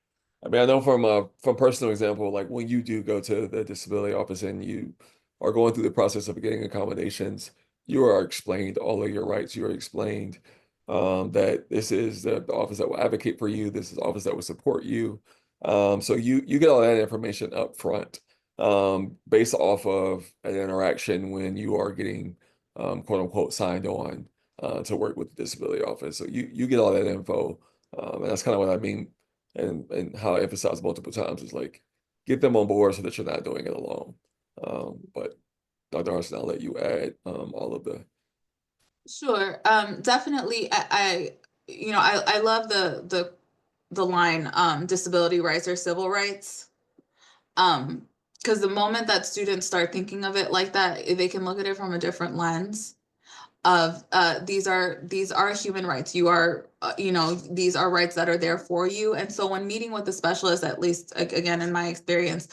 I mean, I know from personal example, like when you do go to the disability office and you are going through the process of getting accommodations, you are explained all of your rights. You are explained that this is the office that will advocate for you. This is the office that will support you. So you get all that information up front based off of an interaction when you are getting quote unquote signed on to work with the disability office. So you get all that info. And that's kind of what I mean and how I emphasize multiple times is like get them on board so that you're not doing it alone. But Dr. Arson, I'll let you add all of the. Sure. Definitely. I love the line, disability rights or civil rights. Because the moment that students start thinking of it like that, they can look at it from a different lens of these are human rights. You are these are rights that are there for you. And so when meeting with the specialist, at least again in my experience,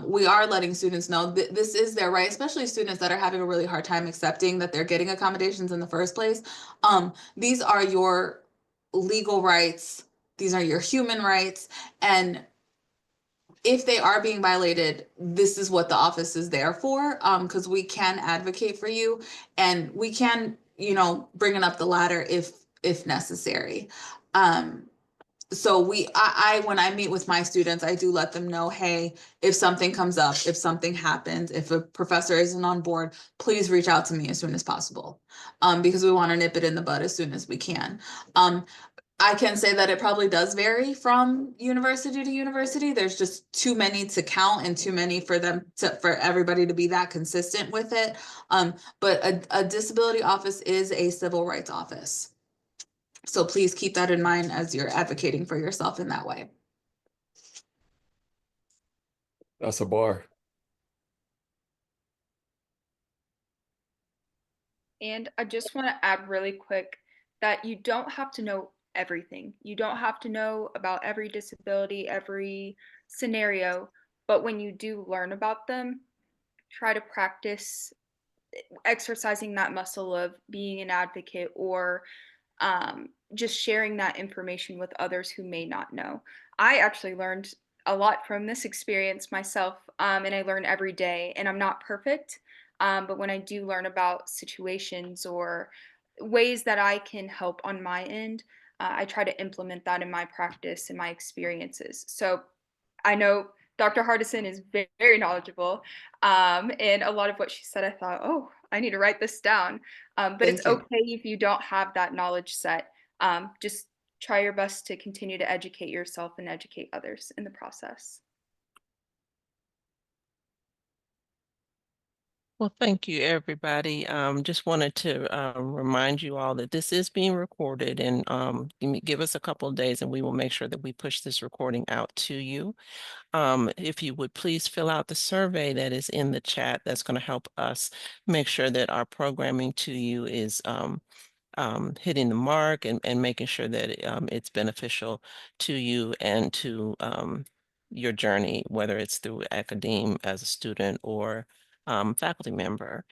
we are letting students know that this is their right, especially students that are having a really hard time accepting that they're getting accommodations in the first place. These are your legal rights, these are your human rights, and if they are being violated, this is what the office is there for, because we can advocate for you and we can, bring it up the ladder if necessary. So when I meet with my students, I do let them know, hey, if something comes up, if something happens, if a professor isn't on board, please reach out to me as soon as possible, because we want to nip it in the bud as soon as we can. I can say that it probably does vary from university to university. There's just too many to count and too many for everybody to be that consistent with it. But a disability office is a civil rights office. So please keep that in mind as you're advocating for yourself in that way. That's a bar. And I just want to add really quick that you don't have to know everything. You don't have to know about every disability, every scenario, but when you do learn about them, try to practice exercising that muscle of being an advocate or just sharing that information with others who may not know. I actually learned a lot from this experience myself, and I learn every day, and I'm not perfect. But when I do learn about situations or ways that I can help on my end, I try to implement that in my practice and my experiences. So I know Dr. Hardison is very knowledgeable, and a lot of what she said, I thought, oh, I need to write this down. But it's Thank you. okay if you don't have that knowledge set. Just try your best to continue to educate yourself and educate others in the process. Well, thank you, everybody. Just wanted to remind you all that this is being recorded, and give us a couple of days and we will make sure that we push this recording out to you. If you would please fill out the survey that is in the chat, that's going to help us make sure that our programming to you is hitting the mark and making sure that it's beneficial to you and to your journey, whether it's through academe as a student or faculty member.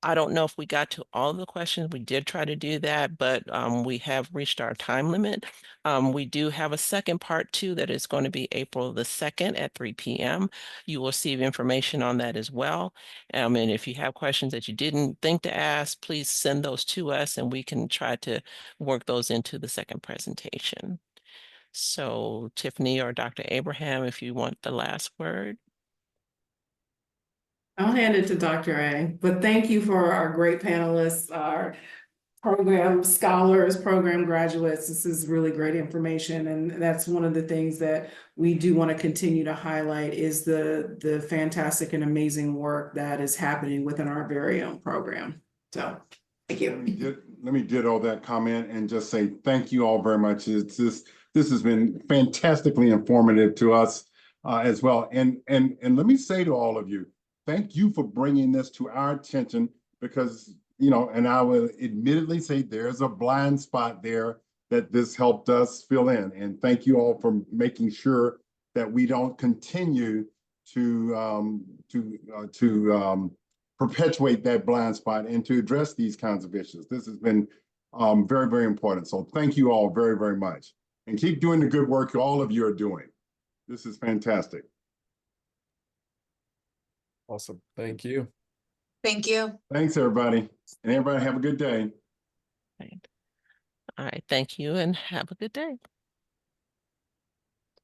I don't know if we got to all of the questions. We did try to do that, but we have reached our time limit. We do have a second part too that is going to be April the 2nd at 3 p.m. You will receive information on that as well. And if you have questions that you didn't think to ask, please send those to us and we can try to work those into the second presentation. So Tiffany or Dr. Abraham, if you want the last word. I'll hand it to Dr. A, but thank you for our great panelists, our program scholars, program graduates. This is really great information. And that's one of the things that we do want to continue to highlight is the fantastic and amazing work that is happening within our very own program. So thank you. Let me ditto that comment and just say thank you all very much. This has been fantastically informative to us as well. And let me say to all of you, thank you for bringing this to our attention because, you know, and I will admittedly say there's a blind spot there that this helped us fill in. And thank you all for making sure that we don't continue to perpetuate that blind spot and to address these kinds of issues. This has been very, very important. So thank you all very, very much. And keep doing the good work all of you are doing. This is fantastic. Awesome. Thank you. Thank you. Thanks, everybody. And everybody have a good day. Right. All right. Thank you and have a good day.